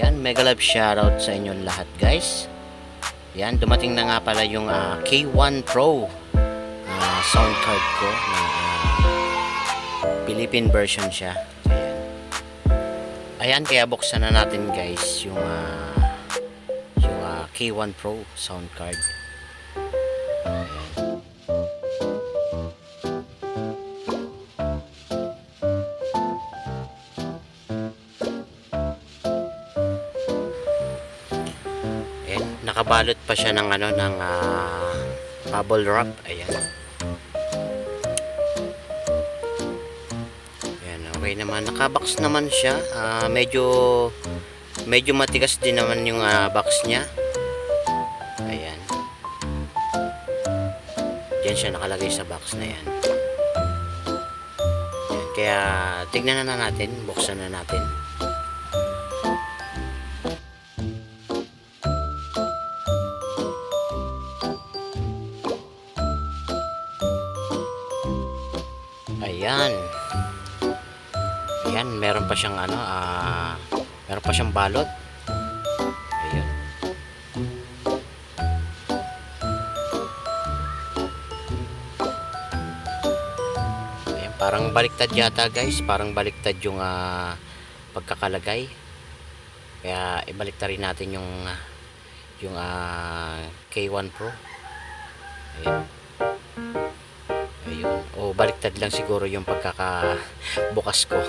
Ayan, mega love shoutout sa inyong lahat guys. Ayan, dumating na nga pala yung K1 Pro sound card ko na Philippine version siya. Ayan, kaya buksan na natin guys yung K1 Pro sound card. Nakabalot pa siya ng bubble wrap. Ayan. Ayan, okay naman. Nakabox naman siya. Medyo matigas din naman yung box niya. Ayan. Diyan siya nakalagay sa box na yan. Ayan. Kaya tignan na natin. Buksan na natin. Ayan. Ayan, meron pa siyang meron pa siyang balot. Ayan. Ayan, parang baliktad yata guys, parang baliktad yung pagkakalagay. Kaya ibaliktad rin natin yung K1 Pro. Ayan. Ayun. O baliktad lang siguro yung pagkakabukas ko.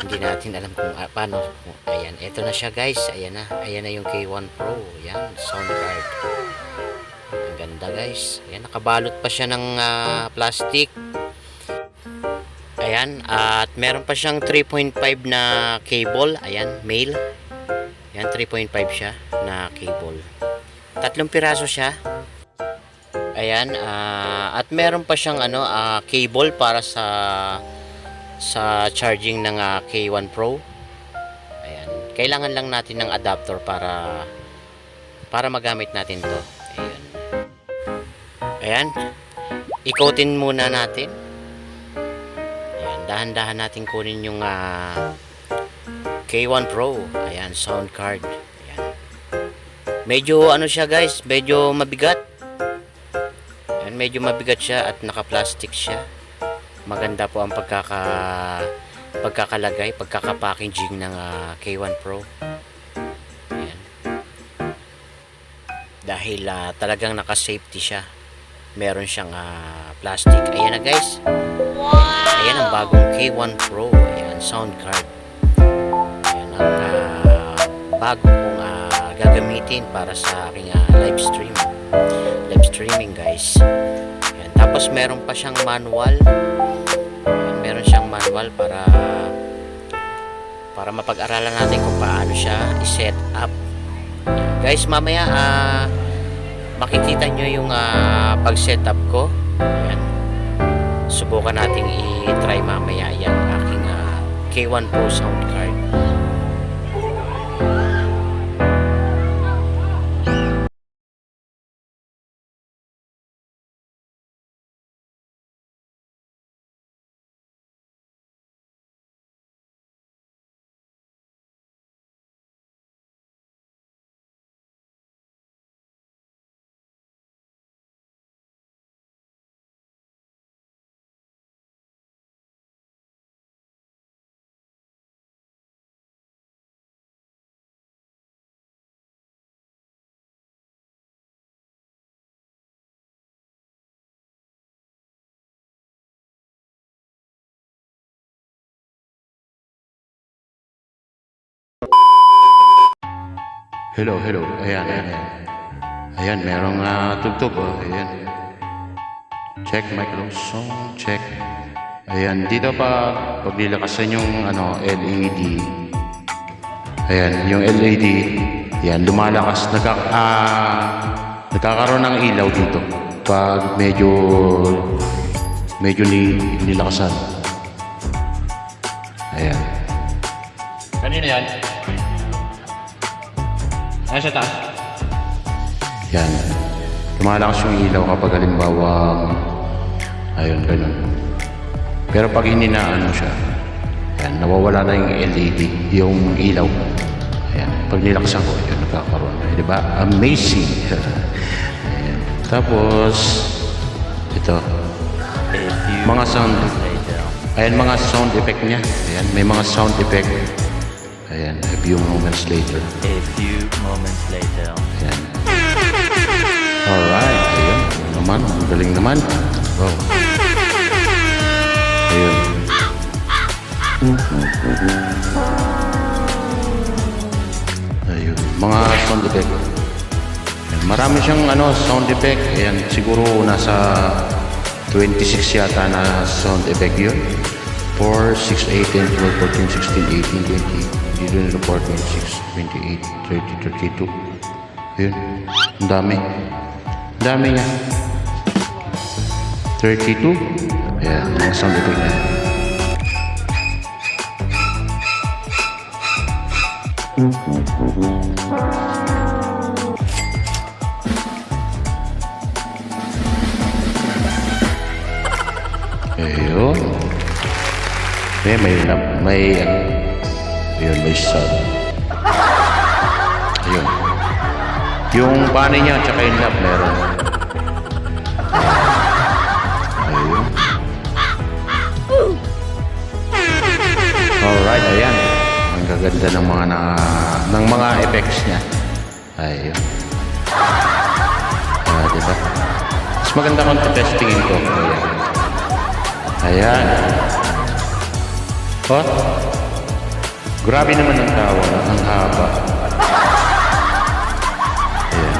Hindi natin alam kung paano. Ayan, eto na siya guys. Ayan na yung K1 Pro. Ayan, sound card. Ang ganda guys. Ayan, nakabalot pa siya ng plastic. Ayan, at meron pa siyang 3.5 na cable. Ayan, male. Ayan, 3.5 siya na cable. 3 piraso siya. Ayan, at meron pa siyang cable para sa charging ng K1 Pro. Ayan, kailangan lang natin ng adapter para magamit natin 'to. Ayan. Ayan. Ikotin muna natin. Ayan, dahan-dahan natin kunin yung K1 Pro. Ayan, sound card. Ayan. Medyo siya guys, medyo mabigat. Medyo mabigat siya at naka-plastic siya. Maganda po ang pagkakalagay, pagkaka-packaging ng K1 Pro. Ayan. Dahil talagang naka-safety siya. Meron siyang plastic. Ayan na guys. Ayan ang bagong K1 Pro. Ayan, sound card. Ayan ang bago kong gagamitin para sa aking live streaming guys. Ayan. Tapos meron pa siyang manual. Ayan, meron siyang manual para mapag-aralan natin kung paano siya i-set up. Ayan. Guys, mamaya makikita nyo yung pag-set up ko. Ayan. Subukan nating i-try mamaya yung aking K1 Pro sound card. Hello. Ayan. Ayan, merong tugtog. Ayan. Check microphone, check. Ayan, dito pag nilakasan yung LED. Ayan, yung LED. Ayan, lumalakas. Nagkakaroon ng ilaw dito. Pag medyo nilakasan. Ayan. Kanina yan? Nasa taas? Yan. Lumalakas yung ilaw kapag halimbawa ayun, ganun. Pero pag hindi na siya, Ayan, nawawala na yung LED, yung ilaw. Ayan, pag nilaksan ko, yun, nagkakaroon. Di ba? Amazing! Ayan. Tapos, ito, mga sound. Ayan, mga sound effect niya. Ayan, may mga sound effect. Ayan, a few moments later. A few moments later. Ayan. Alright, ayun. Naman, ang galing naman. Wow. Ayun. Ayun, mga sound effect. Ayan, marami siyang sound effect. Ayan, siguro nasa 26 yata na sound effect yun. 4, 6, 8, 10, 12, 14, 16, 18, 20. Dito na 4, 26, 28, 30, 32. Ayun, ang dami. Ang dami niya. 32. Ayan, mga sound effect niya. Ayun. May sound. Ayun. Yung bani niya, tsaka yung lap meron. Ayun. Alright, ayan. Ang gaganda ng mga effects niya. Ayun. Diba? Mas maganda kung testingin ko. Ayan. Ayan. Oh. Grabe naman ang tawa. Ang haba. Ayan.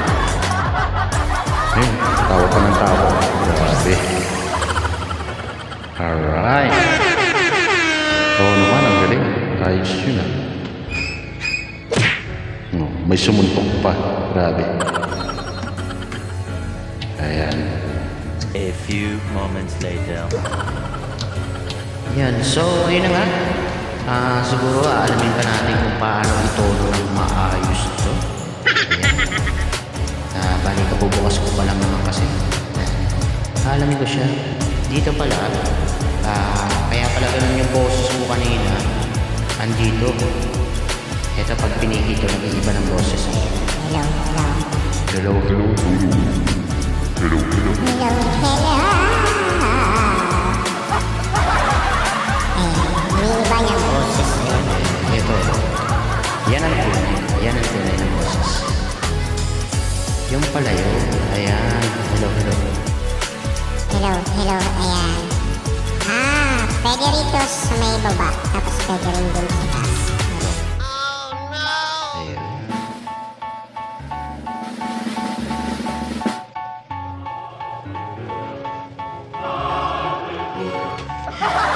Ayun. Tawa pa ng tawa. Grabe. Alright. Oo naman, ang galing. Ayos yun ah. No, may sumuntok pa. Grabe. Ayan. A few moments later. Yan, so ayun na nga. Siguro alamin pa natin kung paano itono ng maayos ito. Ayan. Bali kabubukas ko pa lang naman kasi. Alamin ko siya. Dito pala. Kaya pala ganun yung boses mo kanina. Andito. Ito pag pinihito, nag-iiba ng boses. Hello, hello. Umiiba niyang boses. Ito. Yan ang tunay. Yan ang tunay ng boses. Yung pala yun. Ayan. Hello, hello. Hello, hello, ayan. Pwede rito sa may baba. Tapos pwede rin dun sa taas. Ayun.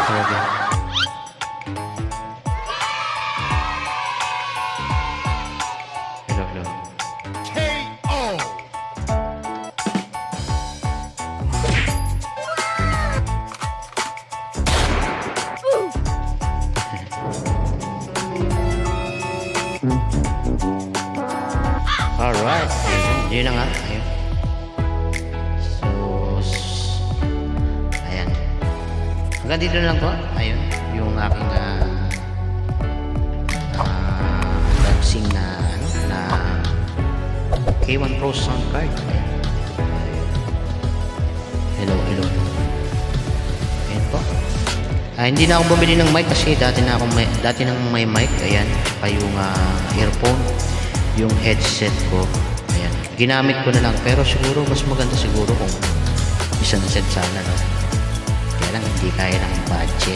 Grabe. Hello, hello. Alright. Ayun na nga. Ayun. Ayan. Hanggang dito na lang po. Ayun. Yung aking unboxing na K1 Pro sound card. Ayan. Hello, hello. Ayan po. Hindi na ako bumili ng mic kasi dati nang may mic. Ayan. Yung earphone. Yung headset ko. Ayan. Ginamit ko na lang. Pero siguro, mas maganda siguro kung isang set sana, no? Kaya lang, hindi kaya ng budget.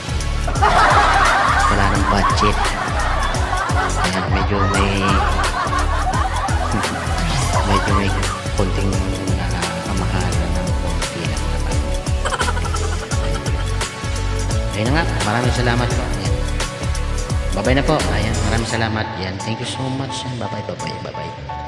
Wala ng budget. Ayan, medyo may konting kamahalan ng konti lang naman. Ayun na nga. Maraming salamat po. Ayan. Bye-bye na po. Ayan, maraming salamat. Ayan, thank you so much. Bye-bye, bye-bye, bye-bye.